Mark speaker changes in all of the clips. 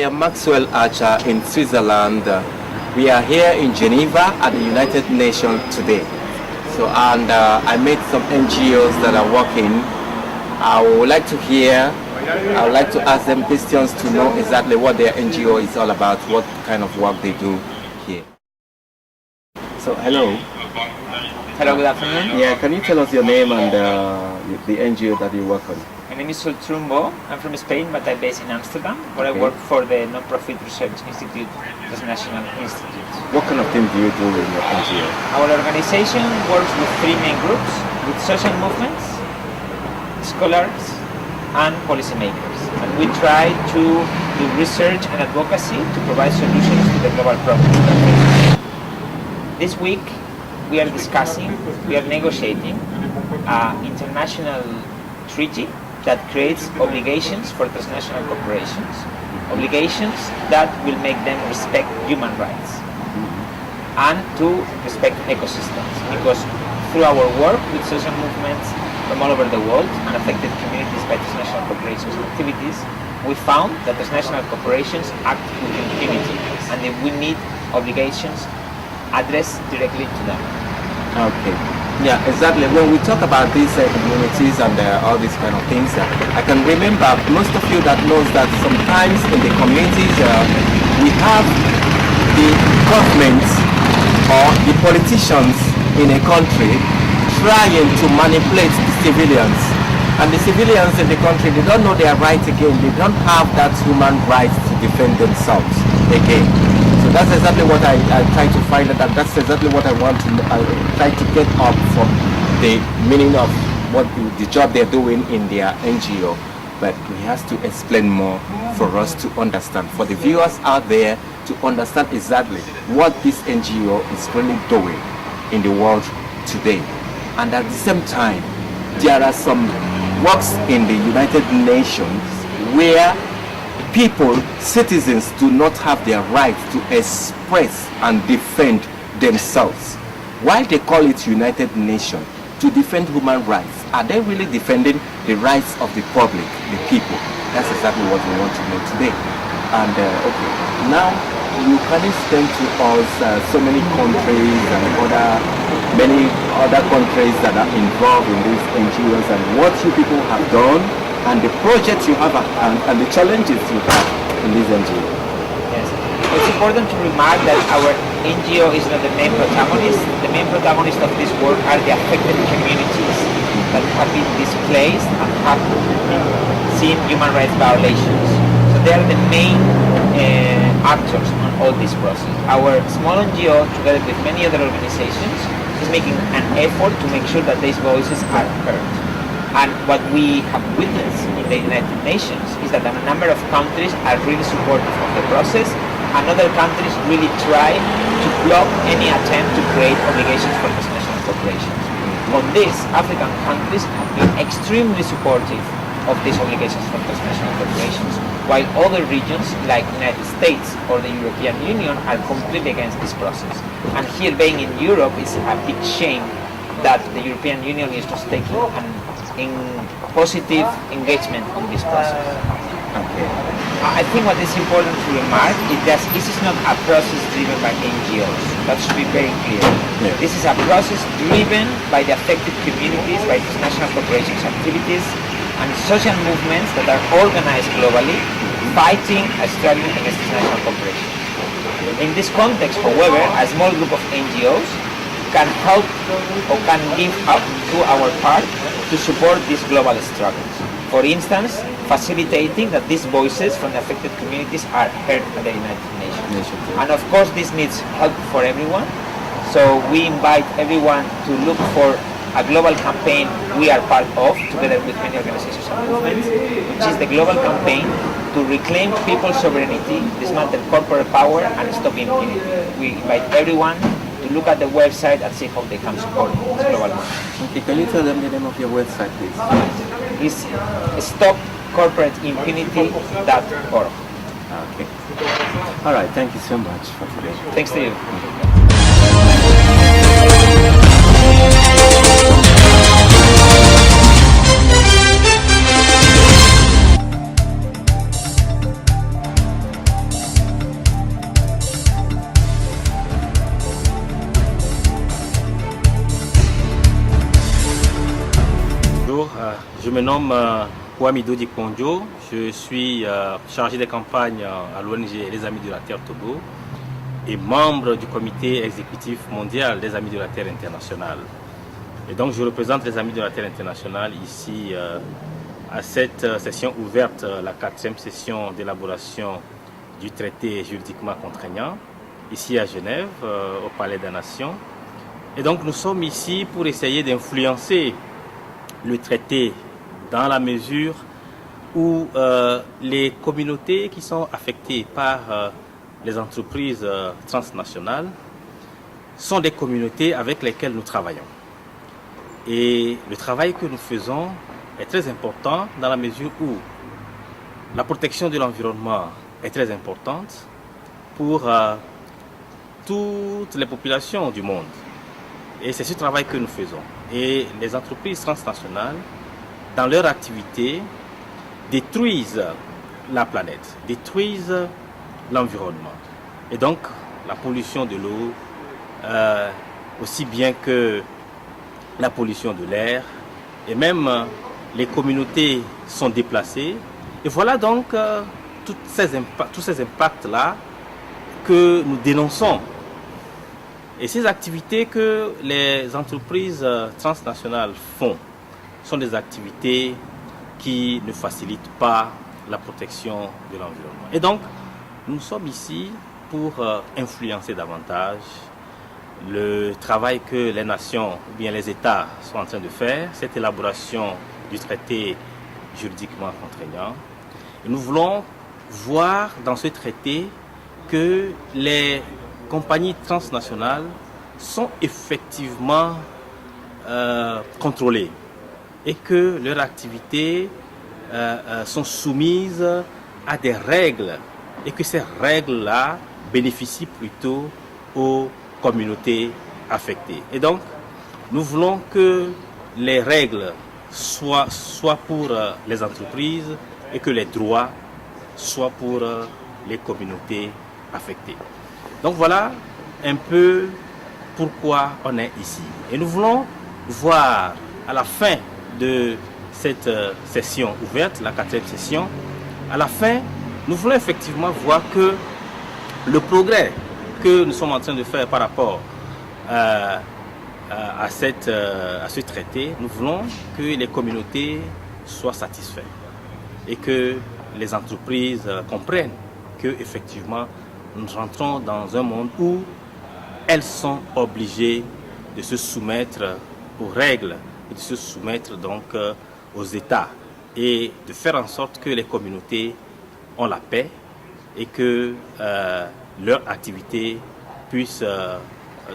Speaker 1: am Maxwell Archer in Switzerland. We are here in Geneva at the United Nations today. So, and I met some NGOs that are working. I would like to ask them questions to know exactly what their NGO is all about, what kind of work they do here. So, hello.
Speaker 2: Hello, good afternoon.
Speaker 1: Yeah, can you tell us your name and the NGO that you work on?
Speaker 2: My name is Sol Trumbo. I'm from Spain, but I'm based in Amsterdam, where I work for the non-profit research institute, the National Institute.
Speaker 1: What kind of thing do you do in your NGO?
Speaker 2: Our organization works with three main groups, with social movements, scholars, and policymakers. And we try to do research and advocacy to provide solutions to the global problems. This week, we are negotiating an international treaty that creates obligations for transnational corporations, obligations that will make them respect human rights and to respect ecosystems, because through our work with social movements from all over the world and affected communities by transnational corporations activities, we found that transnational corporations act with impunity and that we need obligations addressed directly to them.
Speaker 1: Okay. Yeah, exactly. When we talk about these communities and all these kind of things, I can remember most of you that knows that sometimes in the communities we have the government or the politicians in a country trying to manipulate the civilians. And the civilians in the country, they don't know their right again. They don't have that human right to defend themselves again. So that's exactly what I try to find out, and that's exactly what I want to try to get up from the meaning of what the job they're doing in their NGO. But we have to explain more for us to understand, for the viewers out there to understand exactly what this NGO is really doing in the world today. And at the same time, there are some works in the United Nations where people, citizens, do not have their right to express and defend themselves. Why they call it United Nations? To defend human rights. Are they really defending the rights of the public, the people? That's exactly what we want to know today. And okay, now you can explain to us so many countries and many other countries that are involved in these NGOs and what you people have done, and the projects you have and the challenges you have in this NGO.
Speaker 2: Yes, it's important to remark that our NGO is not the main protagonist. The main protagonist of this work are the affected communities that have been displaced and have seen human rights violations. So they are the main actors on all this process. Our small NGO, together with many other organizations, is making an effort to make sure that these voices are heard. And what we have witnessed in the United Nations is that a number of countries are really supportive of the process, and other countries really try to block any attempt to create obligations for transnational corporations. On this, African countries have been extremely supportive of these obligations for transnational corporations, while other regions like the United States or the European Union are completely against this process. And here, being in Europe, is a big shame that the European Union is just taking in positive engagement on this process.
Speaker 1: Okay.
Speaker 2: I think what is important to remark is that this is not a process driven by NGOs. That should be very clear.
Speaker 1: Yeah.
Speaker 2: This is a process driven by the affected communities, by transnational corporations' activities, and social movements that are organized globally, fighting and struggling against transnational corporations. In this context, however, a small group of NGOs can help or can give up to our part to support these global struggles. For instance, facilitating that these voices from the affected communities are heard at the United Nations. And of course, this needs help for everyone. So we invite everyone to look for a global campaign we are part of, together with many organizations and movements, which is the global campaign to reclaim people's sovereignty, dismantle corporate power, and stop impunity. We invite everyone to look at the website and see how they can support this global movement.
Speaker 1: Okay, can you tell them the name of your website, please?
Speaker 2: It's stopcorporateimpunity.org.
Speaker 1: Okay. All right, thank you so much for today.
Speaker 2: Thanks to you.
Speaker 3: Je me nomme Kwamido Dikondjo. Je suis chargé des campagnes à l'ONG Les Amis de la Terre Togo et membre du comité exécutif mondial des Amis de la Terre internationale. Et donc je représente les Amis de la Terre internationale ici à cette session ouverte, la 4e session d'élaboration du traité juridiquement contraignant, ici à Genève, au Palais des Nations. Et donc nous sommes ici pour essayer d'influencer le traité dans la mesure où les communautés qui sont affectées par les entreprises transnationales sont des communautés avec lesquelles nous travaillons. Et le travail que nous faisons est très important dans la mesure où la protection de l'environnement est très importante pour toutes les populations du monde. Et c'est ce travail que nous faisons. Et les entreprises transnationales, dans leur activité, détruisent la planète, détruisent l'environnement. Et donc, la pollution de l'eau, aussi bien que la pollution de l'air, et même les communautés sont déplacées. Et voilà donc tous ces impacts-là que nous dénonçons. Et ces activités que les entreprises transnationales font sont des activités qui ne facilitent pas la protection de l'environnement. Et donc, nous sommes ici pour influencer davantage le travail que les nations ou bien les États sont en train de faire, cette élaboration du traité juridiquement contraignant. Et nous voulons voir dans ce traité que les compagnies transnationales sont effectivement contrôlées et que leurs activités sont soumises à des règles et que ces règles-là bénéficient plutôt aux communautés affectées. Et donc, nous voulons que les règles soient pour les entreprises et que les droits soient pour les communautés affectées. Donc voilà un peu pourquoi on est ici. Et nous voulons voir à la fin de cette session ouverte, la 4e session, à la fin, nous voulons effectivement voir que le progrès que nous sommes en train de faire par rapport à ce traité, nous voulons que les communautés soient satisfaites et que les entreprises comprennent que effectivement nous rentrons dans un monde où elles sont obligées de se soumettre aux règles et de se soumettre donc aux États et de faire en sorte que les communautés ont la paix et que leur activité puisse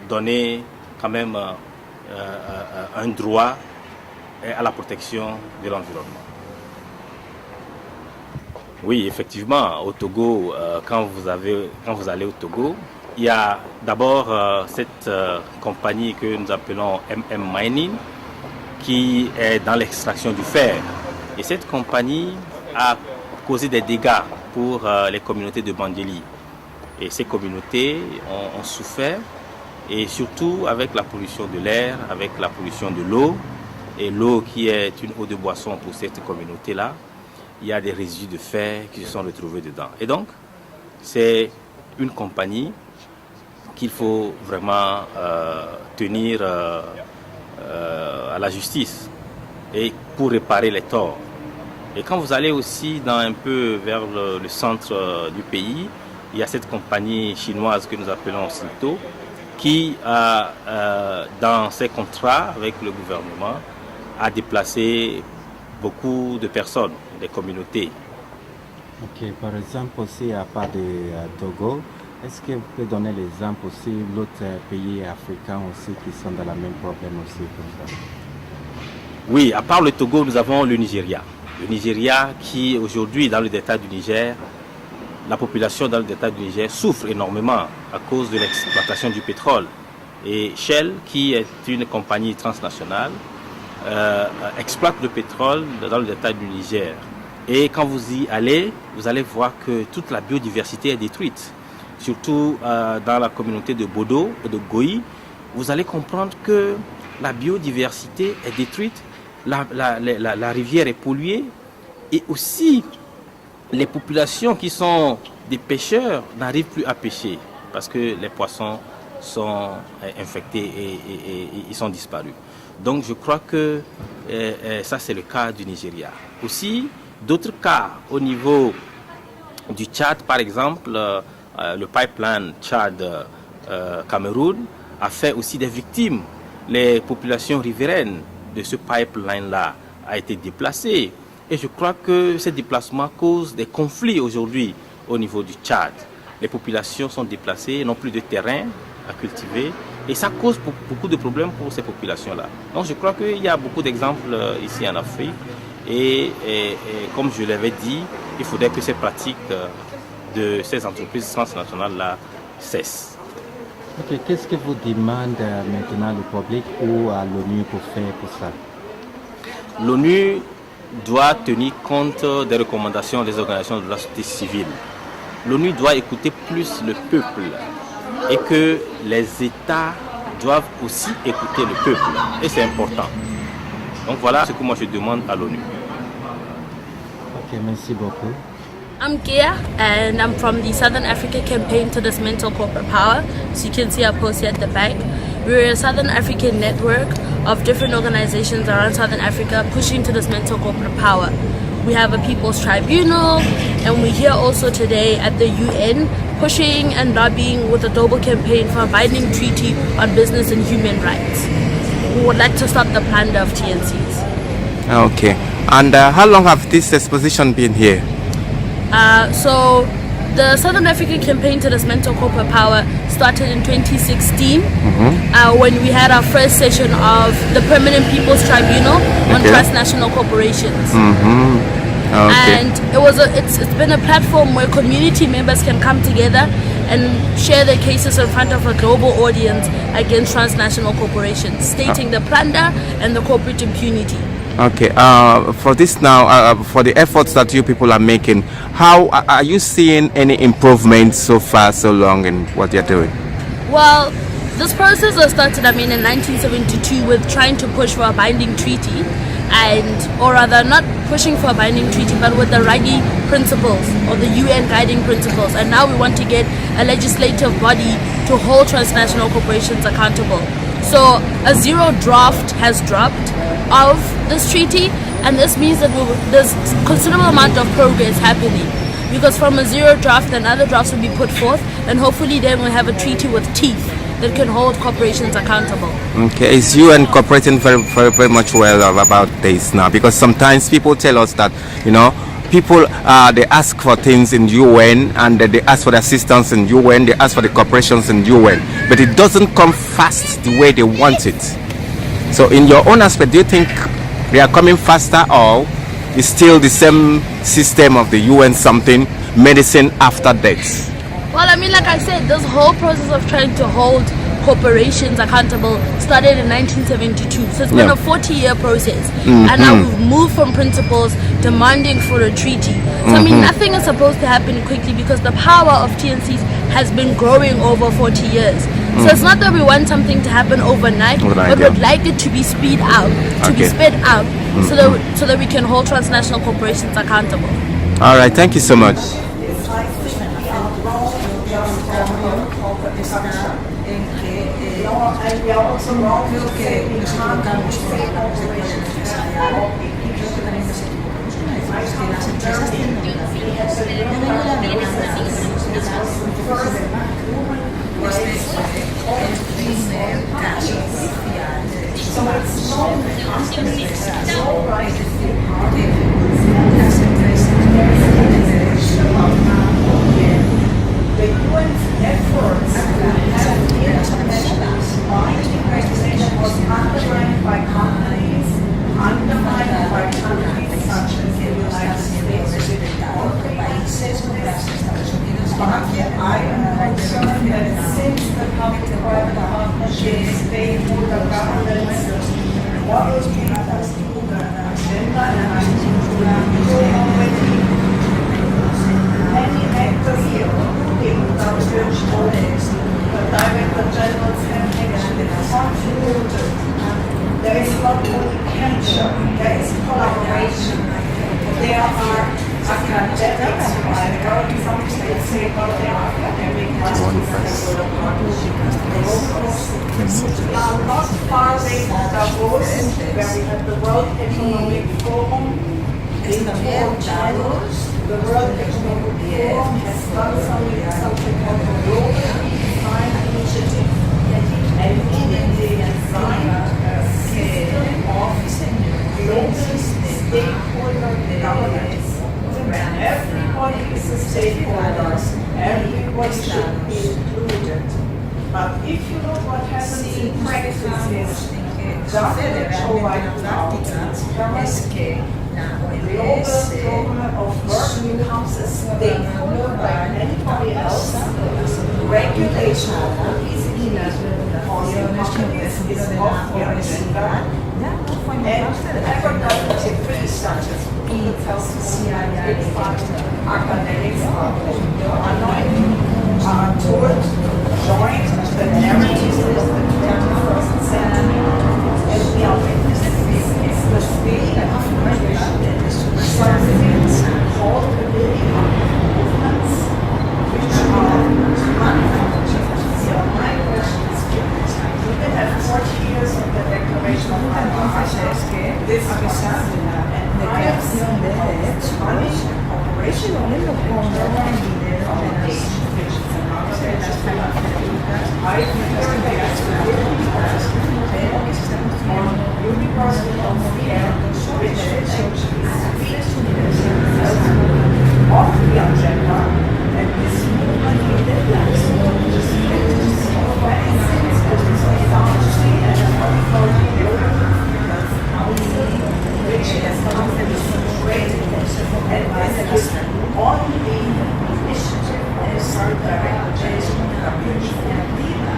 Speaker 3: donner quand même un droit à la protection de l'environnement. Oui, effectivement, au Togo, quand vous allez au Togo, il y a d'abord cette compagnie que nous appelons MM Mining qui est dans l'extraction du fer. Et cette compagnie a causé des dégâts pour les communautés de Bandeli. Et ces communautés ont souffert, et surtout avec la pollution de l'air, avec la pollution de l'eau, et l'eau qui est une eau de boisson pour cette communauté-là, il y a des résidus de fer qui se sont retrouvés dedans. Et donc, c'est une compagnie qu'il faut vraiment tenir à la justice et pour réparer les torts. Et quand vous allez aussi un peu vers le centre du pays, il y a cette compagnie chinoise que nous appelons Sinto qui, dans ses contrats avec le gouvernement, a déplacé beaucoup de personnes, des communautés.
Speaker 4: Ok, par exemple aussi à part de Togo, est-ce que vous pouvez donner l'exemple aussi d'autres pays africains aussi qui sont dans le même problème aussi comme ça?
Speaker 3: Oui, à part le Togo, nous avons le Nigeria. Le Nigeria qui aujourd'hui dans le delta du Niger, la population dans le delta du Niger souffre énormément à cause de l'exploitation du pétrole. Et Shell, qui est une compagnie transnationale, exploite le pétrole dans le delta du Niger. Et quand vous y allez, vous allez voir que toute la biodiversité est détruite. Surtout dans la communauté de Bodo et de Goï, vous allez comprendre que la biodiversité est détruite la rivière est polluée et aussi les populations qui sont des pêcheurs n'arrivent plus à pêcher parce que les poissons sont infectés et ils sont disparus. Donc je crois que ça c'est le cas du Nigeria. Aussi, d'autres cas au niveau du Tchad, par exemple, le pipeline Tchad-Cameroun a fait aussi des victimes. Les populations riveraines de ce pipeline-là a été déplacées. Et je crois que ces déplacements causent des conflits aujourd'hui au niveau du Tchad. Les populations sont déplacées, n'ont plus de terrain à cultiver. Et ça cause beaucoup de problèmes pour ces populations-là. Donc je crois qu'il y a beaucoup d'exemples ici en Afrique. Et comme je l'avais dit, il faudrait que ces pratiques de ces entreprises transnationales-là cessent.
Speaker 4: Ok, qu'est-ce que vous demandez maintenant au public ou à l'ONU pour faire pour ça?
Speaker 3: L'ONU doit tenir compte des recommandations des organisations de la société civile. L'ONU doit écouter plus le peuple et que les États doivent aussi écouter le peuple. Et c'est important. Donc voilà ce que moi je demande à l'ONU.
Speaker 4: Ok, merci beaucoup.
Speaker 5: I'm Gia and I'm from the Southern Africa Campaign to Dismantle Corporate Power. So you can see our post here at the back. We're a Southern African network of different organizations around Southern Africa pushing to dismantle corporate power. We have a People's Tribunal and we're here also today at the UN pushing and lobbying with a global campaign for a binding treaty on business and human rights. We would like to stop the plunder of TNCs.
Speaker 1: Okay. And how long have this exposition been here?
Speaker 5: So the Southern African Campaign to Dismantle Corporate Power started in 2016 when we had our first session of the Permanent People's Tribunal on transnational corporations.
Speaker 1: Okay.
Speaker 5: And it's been a platform where community members can come together and share their cases in front of a global audience against transnational corporations, stating the plunder and the corporate impunity.
Speaker 1: Okay, for this now, for the efforts that you people are making, how are you seeing any improvements so far, so long in what you're doing?
Speaker 5: Well, this process was started, in 1972 with trying to push for a binding treaty, or rather not pushing for a binding treaty, but with the Ruggie principles or the UN guiding principles. And now we want to get a legislative body to hold transnational corporations accountable. So a zero draft has dropped of this treaty, and this means that there's considerable amount of progress happening, because from a zero draft another drafts will be put forth, and hopefully then we'll have a treaty with teeth that can hold corporations accountable.
Speaker 1: Okay, is UN cooperating very much well about this now? Because sometimes people tell us that, people they ask for things in UN and they ask for the assistance in UN, they ask for the corporations in UN, but it doesn't come fast the way they want it. So in your own aspect, do you think they are coming faster, or is still the same system of the UN something, medicine after death?
Speaker 5: Well, like I said, this whole process of trying to hold corporations accountable started in 1972. So it's been a 40-year process. And now we've moved from principles demanding for a treaty. So nothing is supposed to happen quickly, because the power of TNCs has been growing over 40 years. So it's not that we want something to happen overnight, but we'd like it to be sped out, so that we can hold transnational corporations accountable.
Speaker 1: All right, thank you so much.
Speaker 6: The UN's efforts was undermined by companies such as the United States or países I am concerned that since the public-private partnerships they would have governments what was being many actors here, including the Director General's campaign, contributed. There is not only comprehension, there is collaboration. There are academics, some people say, well, there are academic institutions. We are not far away from Davos, where we have the World Economic Forum in Davos. The World Economic Forum has done something called the Global Design Initiative, and in the design system of global stakeholder governance. Everybody is a stakeholder, everybody should be included. But if you look what happens in practice is government provides global program of work becomes a stakeholder like anybody else. Regulation is on the companies is off the agenda. And agriculture research academics are told to join the narratives of the 21st century, and we are witnessing this the speed of something called the building of movements, which are manufactured. My question is, we have 40 years of the Declaration of Independence. This and the creación de derechos operation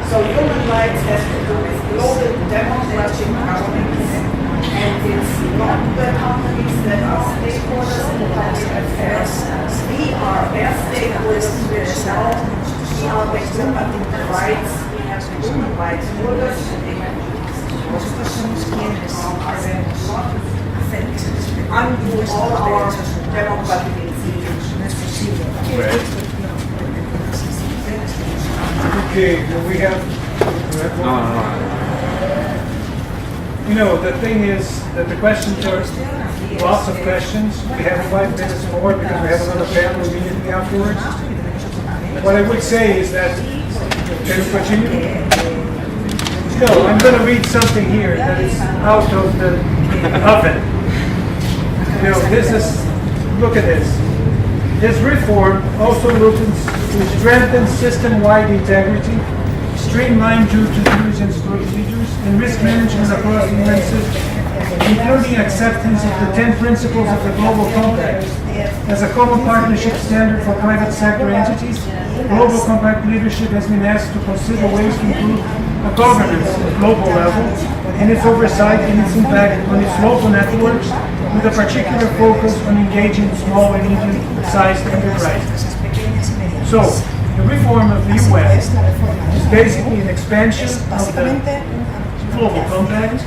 Speaker 6: So human rights has to do with global democratic governance, and it's not the companies that are stakeholders in public affairs. We are their stakeholders, which now we are the human rights, we have the human rights holders, and they have undo all our democratic institutions.
Speaker 7: Okay, do we have You know, the thing is that the questions are lots of questions. We have 5 minutes more because we have another panel immediately afterwards. What I would say is that, can we continue? No, I'm going to read something here that is out of the oven. You know, this is, look at this. This reform also looks to strengthen system-wide integrity, streamline due diligence procedures, and risk management across the UN system, including acceptance of the 10 principles of the Global Compact as a common partnership standard for private sector entities. Global Compact leadership has been asked to consider ways to improve a governance at global level and its oversight and its impact on its local networks, with a particular focus on engaging small and medium-sized enterprises. So, the reform of the UN is basically an expansion of the Global Compact.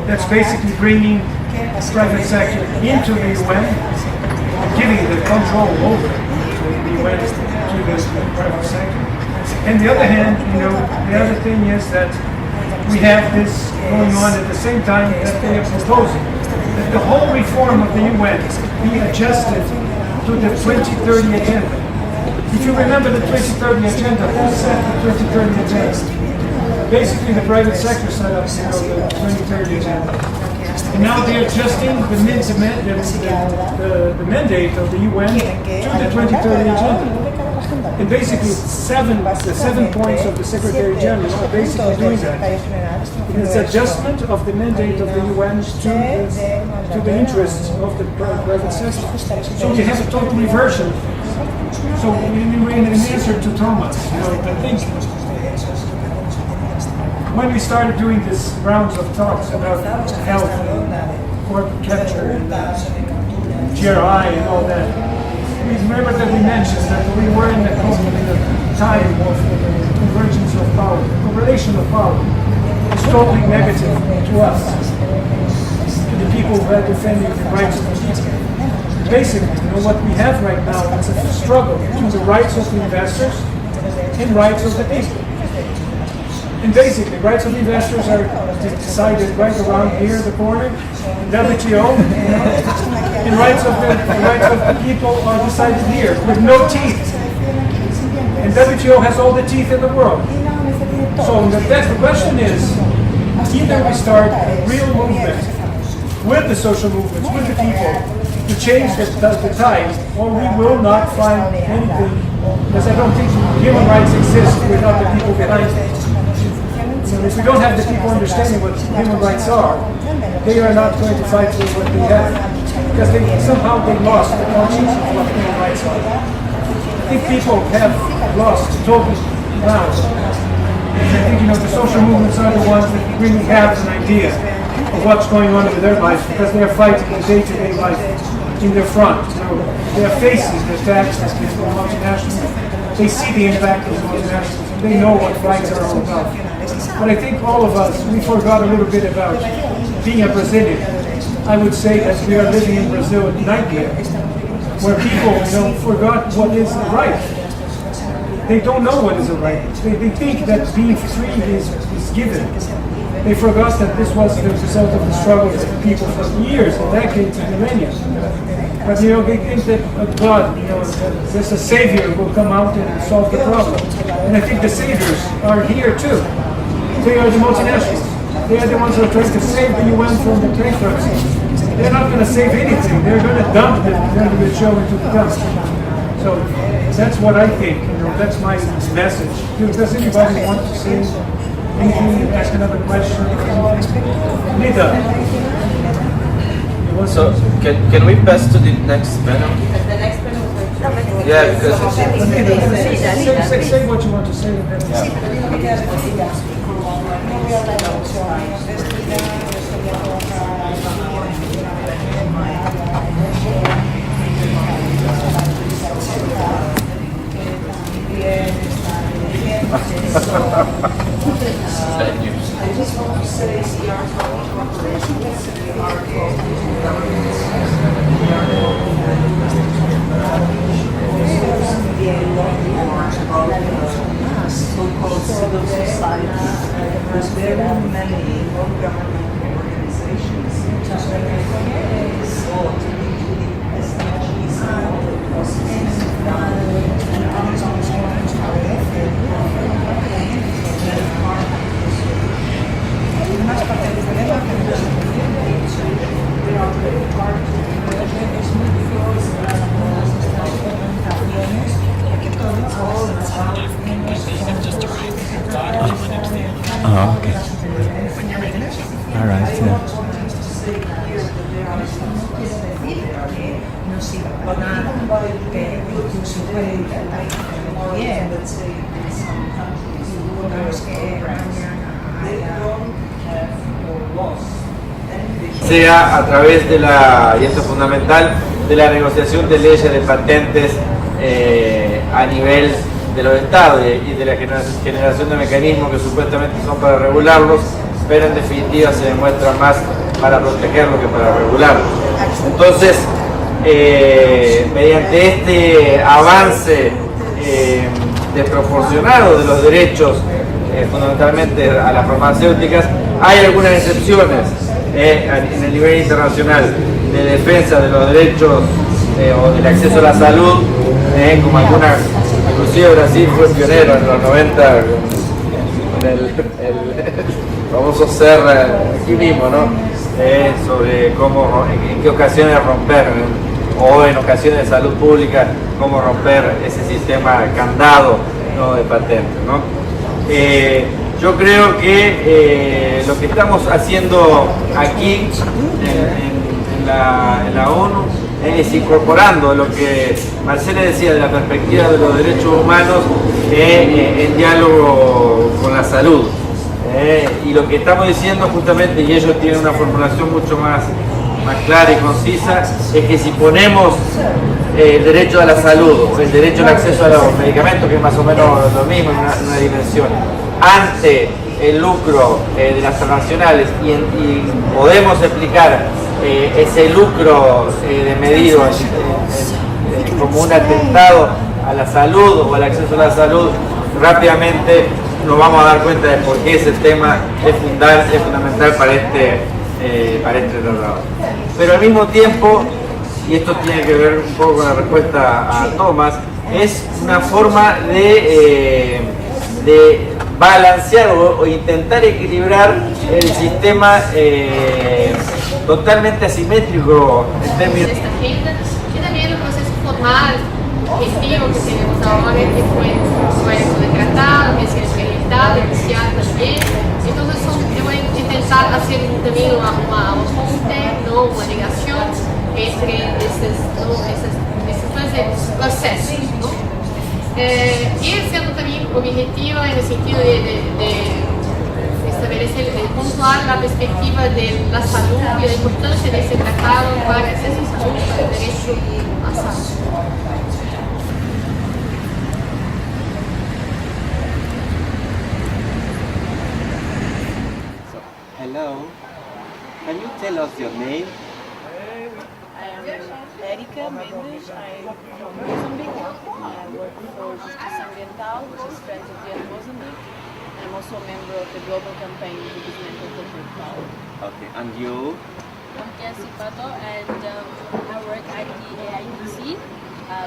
Speaker 7: That's basically bringing private sector into the UN, giving the control over the UN to the private sector. And the other hand, you know, the other thing is that we have this going on at the same time that they are proposing that the whole reform of the UN be adjusted to the 2030 agenda. If you remember the 2030 agenda, who set the 2030 agenda? Basically, the private sector set up, you know, the 2030 agenda. And now they're adjusting the mandate of the UN to the 2030 agenda. And basically, the 7 points of the Secretary General are basically doing that. It's adjustment of the mandate of the UN to the interests of the private sector. So you have a total reversion. So in answer to Thomas, you know, I think when we started doing this rounds of talks about health and corporate capture and GRI and all that, we remember that we mentioned that we were in a time of convergence of power, correlation of power. It's totally negative to us. defending the rights of the people. Basically, what we have right now is a struggle between the rights of the investors and rights of the people. And basically, rights of investors are decided right around here, the corner, WTO, and rights of the people are decided here with no teeth. And WTO has all the teeth in the world. So the question is, either we start a real movement with the social movements, with the people, to change the tide, or we will not find anything, because I don't think human rights exist without the people behind it. So if we don't have the people understanding what human rights are, they are not going to fight for what they have, because somehow they lost the conscience of what human rights are. I think people have lost totally now. I think the social movements are the ones that really have an idea of what's going on with their lives, because they are fighting the day-to-day life in their front. They are facing the attacks of the multinationals. They see the impact of the multinationals. They know what rights are all about. But I think all of us, we forgot a little bit about being a Brazilian. I would say that we are living in Brazil at nightmare, where people, forgot what is the right. They don't know what is a right. They think that being free is given. They forgot that this was the result of the struggles of people for years, decades, and millennia. But they think that God, that there's a savior will come out and solve the problem. And I think the saviors are here too. They are the multinationals. They are the ones who are trying to save the UN from the bankruptcy. They're not going to save anything. They're going to dump the WHO into the dump. So that's what I think. That's my message. Does anybody want to say anything? Ask another question? Nita.
Speaker 8: So can we pass to the next panel? The next panel. Yeah, because
Speaker 7: say what you want to say.
Speaker 6: I just want to say we are talking about so-called civil society. There's very many non-governmental organizations so to the SDGs and all the processes and others on
Speaker 4: Oh, okay. All right.
Speaker 8: sea a través de y esto es fundamental, de la negociación de leyes de patentes a nivel de los estados y de la generación de mecanismos que supuestamente son para regularlos, pero en definitiva se demuestra más para protegerlos que para regularlos. Entonces, mediante este avance desproporcionado de los derechos, fundamentalmente a las farmacéuticas, hay algunas excepciones en el nivel internacional de defensa de los derechos o del acceso a la salud, como algunas, inclusive Brasil fue pionero en los 90 con el famoso ser aquí mismo, ¿no? Sobre cómo, en qué ocasiones romper, o en ocasiones de salud pública, cómo romper ese sistema candado, ¿no?, de patentes, ¿no? Yo creo que lo que estamos haciendo aquí en la ONU es incorporando lo que Marcela decía de la perspectiva de los derechos humanos en diálogo con la salud. Y lo que estamos diciendo justamente, y ellos tienen una formulación mucho más clara y concisa, es que si ponemos el derecho a la salud, el derecho al acceso a los medicamentos, que es más o menos lo mismo en una dimensión, ante el lucro de las transnacionales y podemos explicar ese lucro medido como un atentado a la salud o al acceso a la salud, rápidamente nos vamos a dar cuenta de por qué ese tema es fundamental para este tratado. Pero al mismo tiempo, y esto tiene que ver un poco con la respuesta a Tomás, es una forma de balancear o intentar equilibrar el sistema totalmente asimétrico en términos...
Speaker 9: Esta agenda y también el proceso formal, objetivo que tenemos ahora, que fue decretado, que se ha experimentado, iniciado también. Entonces yo voy a intentar hacer también una ponte, ¿no? Una ligación entre estos procesos, ¿no? Y siendo también objetiva en el sentido de establecer, de puntuar la perspectiva de la salud y la importancia de ese tratado para el acceso a salud, para el derecho a salud.
Speaker 1: Hello, can you tell us your name?
Speaker 10: I am Erika Mendes. I'm from Mozambique. I work for Justiça Ambiental, which is Friends of the Earth Mozambique. I'm also a member of the global campaign to dismantle corporate power.
Speaker 1: Okay, and you?
Speaker 11: I'm Cassie Pato, and I work at the AIPC,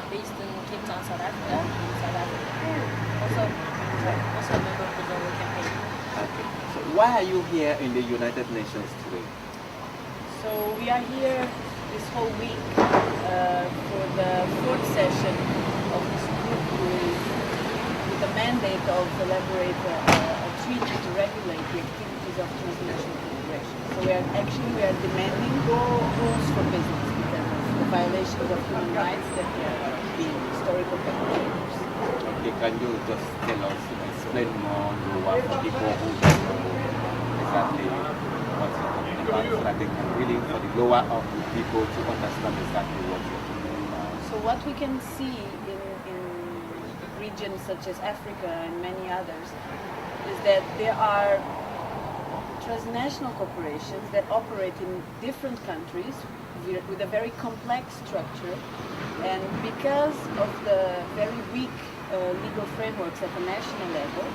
Speaker 11: based in Cape Town, South Africa. Also a member of the global campaign.
Speaker 1: Okay, so why are you here in the United Nations today?
Speaker 10: So we are here this whole week for the fourth session of this group with the mandate of elaborate a treaty to regulate the activities of transnational corporations. So we are demanding rules for business because of the violations of human rights that are being historical perpetrators.
Speaker 1: Okay, can you just tell us, explain more for people who don't know exactly what you're talking about, so that they can really, for the lower of the people to understand exactly what you're talking about?
Speaker 10: So what we can see in regions such as Africa and many others is that there are transnational corporations that operate in different countries with a very complex structure, and because of the very weak legal frameworks at the national level,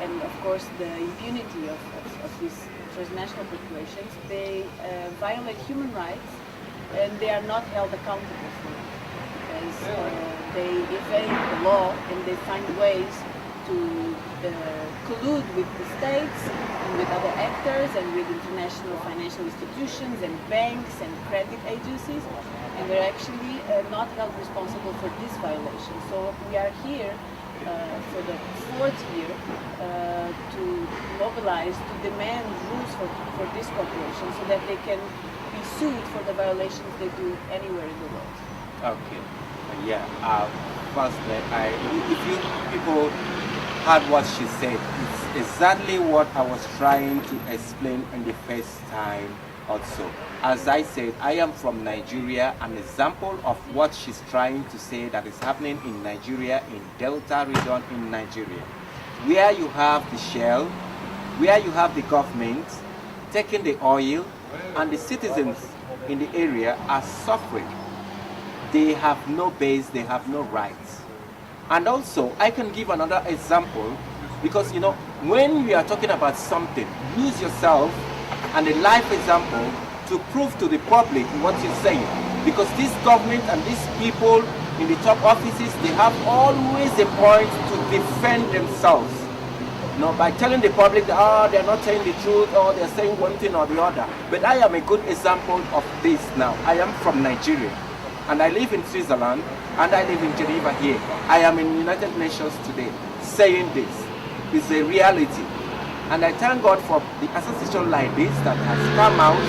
Speaker 10: and of course the impunity of these transnational corporations, they violate human rights and they are not held accountable for it, because they evade the law and they find ways to collude with the states and with other actors and with international financial institutions and banks and credit agencies, and they're actually not held responsible for this violation. So we are here for the fourth year to mobilize, to demand rules for these corporations so that they can be sued for the violations they do anywhere in the world.
Speaker 1: Okay, yeah. First, if you people heard what she said, it's exactly what I was trying to explain in the first time also. As I said, I am from Nigeria. An example of what she's trying to say that is happening in Nigeria, in Delta region in Nigeria, where you have the shell, where you have the government taking the oil, and the citizens in the area are suffering. They have no base, they have no rights. And also, I can give another example, because you know, when we are talking about something, use yourself and a life example to prove to the public what you're saying. Because this government and these people in the top offices, they have always a point to defend themselves. You know, by telling the public that, oh, they're not saying the truth, or they're saying one thing or the other. But I am a good example of this now. I am from Nigeria, and I live in Switzerland, and I live in Geneva here. I am in United Nations today saying this. It's a reality. And I thank God for the association like this that has come out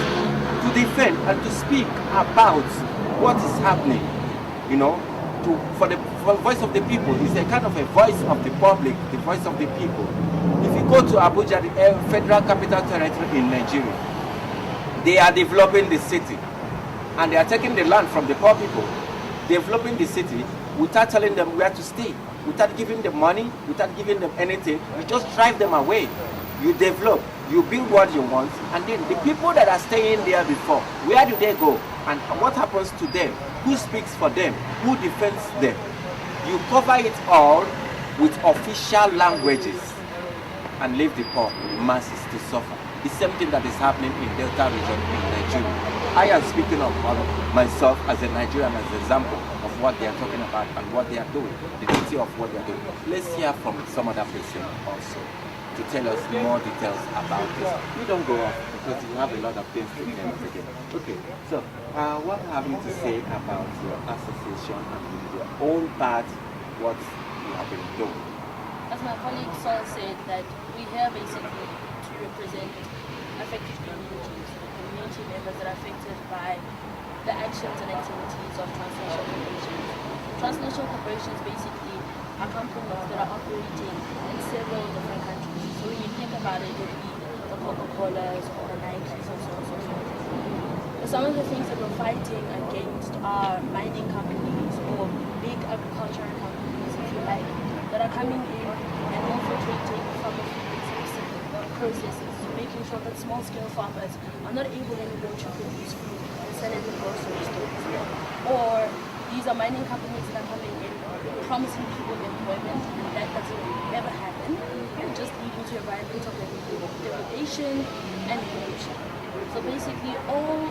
Speaker 1: to defend and to speak about what is happening, you know, for the voice of the people. It's a kind of a voice of the public, the voice of the people. If you go to Abuja, the Federal Capital Territory in Nigeria, they are developing the city, and they are taking the land from the poor people, developing the city without telling them where to stay. without giving them money, without giving them anything. You just drive them away. You develop, you build what you want, and then the people that are staying there before, where do they go? And what happens to them? Who speaks for them? Who defends them? You cover it all with official languages and leave the poor masses to suffer. The same thing that is happening in Delta region in Nigeria. I am speaking of myself as a Nigerian as an example of what they are talking about and what they are doing, the duty of what they are doing. Let's hear from some other person also to tell us more details about this. You don't go off because you have a lot of things to tell us again. Okay, so what have you to say about your association and your own part, what you have been doing?
Speaker 5: As my colleague Saul said, that we here basically to represent affected communities, the community members that are affected by the actions and activities of transnational corporations. Transnational corporations basically are companies that are operating in several different countries. So when you think about it, it would be the Coca-Colas or the Nikes and so on and so forth. But some of the things that we're fighting against are mining companies or big agricultural companies, if you like, that are coming in and infiltrating from a few specific processes, making sure that small-scale farmers are not able anymore to produce food and sell it in grocery stores. Or these are mining companies that are coming in, promising people employment, and that doesn't ever happen, and just leading to a environment of degradation and pollution. So basically, all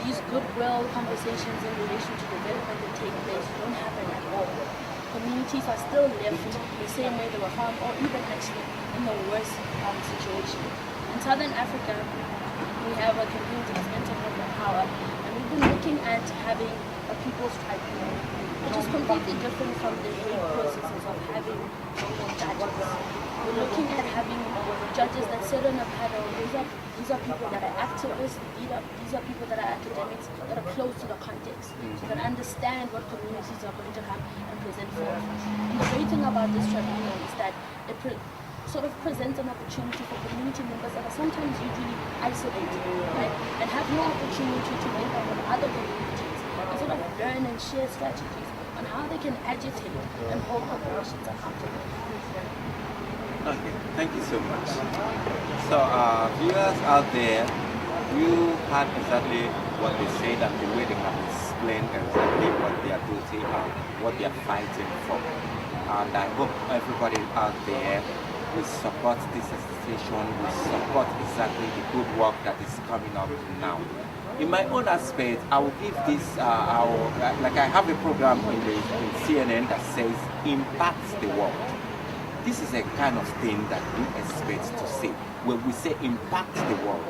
Speaker 5: these goodwill conversations in relation to development that take place don't happen at all. Communities are still left the same way they were found, or even actually in the worst situation. In Southern Africa, we have a community that's mental health and power, and we've been looking at having a people's tribunal, which is completely different from the Hague processes of having judges. We're looking at having judges that sit on a panel. These are people that are activists, these are people that are academics, that are close to the context, so that understand what communities are going to have and present for us. And the great thing about this tribunal is that it sort of presents an opportunity for community members that are sometimes usually isolated, right, and have no opportunity to link up with other communities and sort of learn and share strategies on how they can agitate and hold corporations accountable.
Speaker 1: Okay, thank you so much. So, viewers out there, you heard exactly what they said and the way they have explained exactly what they are doing and what they are fighting for. And I hope everybody out there will support this association, will support exactly the good work that is coming up now. In my own aspect, I will give this, like I have a program in CNN that says, impact the world. This is a kind of thing that we expect to see, when we say impact the world.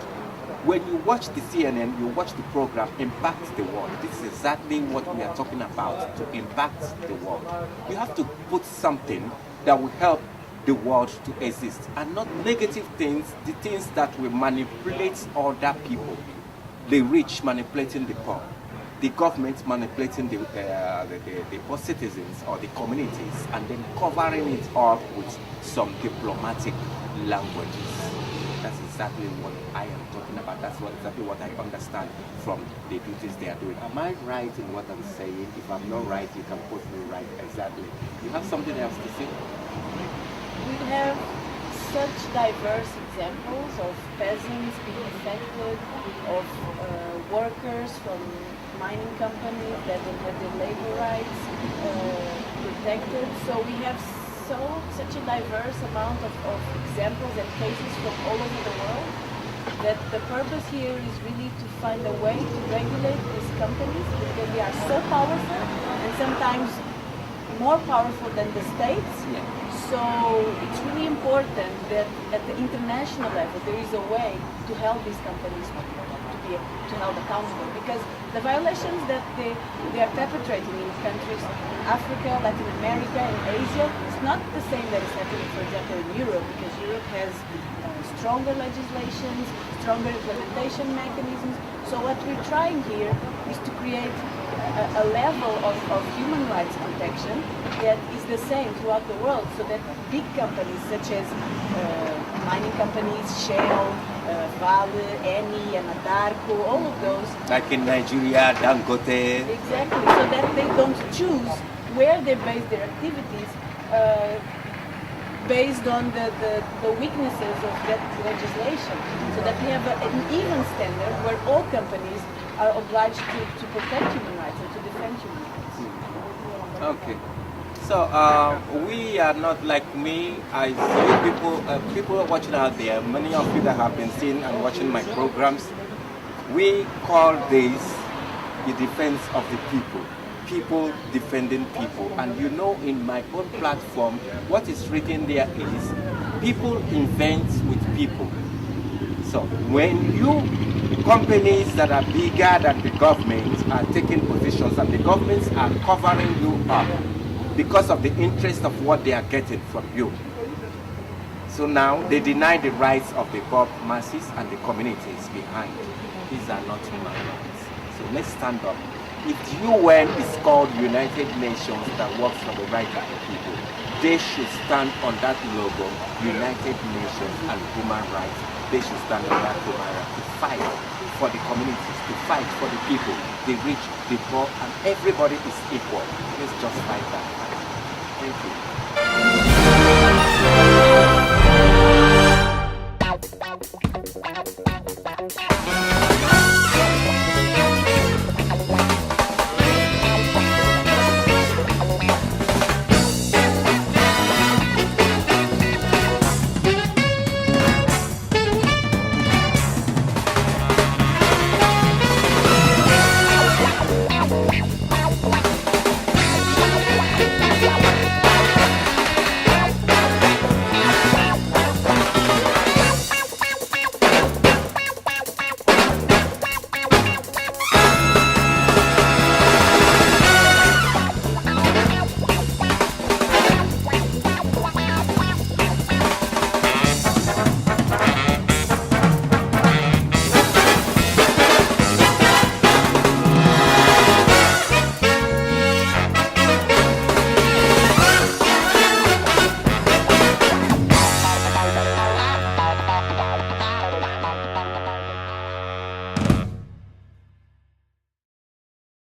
Speaker 1: When you watch the CNN, you watch the program, impact the world. This is exactly what we are talking about, to impact the world. You have to put something that will help the world to exist, and not negative things, the things that will manipulate other people. The rich manipulating the poor, the government manipulating the poor citizens or the communities, and then covering it up with some diplomatic languages. That's exactly what I am talking about. That's exactly what I understand from the duties they are doing. Am I right in what I'm saying? If I'm not right, you can put me right. Exactly. You have something else to say?
Speaker 10: We have such diverse examples of peasants being affected, of workers from mining companies that don't have their labor rights protected. So we have such a diverse amount of examples and cases from all over the world, that the purpose here is really to find a way to regulate these companies, because they are so powerful and sometimes more powerful than the states.
Speaker 1: Yeah.
Speaker 10: So it's really important that at the international level there is a way to help these companies to held accountable, because the violations that they are perpetrating in countries in Africa, Latin America, and Asia is not the same that is happening, for example, in Europe, because Europe has stronger legislations, stronger implementation mechanisms. So what we're trying here is to create a level of human rights protection that is the same throughout the world, so that big companies such as mining companies, Shell, Vale, Eni, Anadarko, all of those.
Speaker 1: Like in Nigeria, Dangote.
Speaker 10: Exactly, so that they don't choose where they base their activities based on the weaknesses of that legislation, so that we have an even standard where all companies are obliged to protect human rights and to defend human rights.
Speaker 1: Okay. So we are not like me. I see people watching out there. Many of you that have been seeing and watching my programs. We call this the defense of the people. People defending people. And you know, in my own platform, what is written there is people invent with people. So when you companies that are bigger than the government are taking positions and the governments are covering you up because of the interest of what they are getting from you. So now they deny the rights of the poor masses and the communities behind. These are not human rights. So let's stand up. If UN is called United Nations that works for the rights of the people, they should stand on that logo, United Nations and human rights. They should stand on that human rights to fight for the communities, to fight for the people, the rich, the poor, and everybody is equal. Let's just fight that fight. Thank you.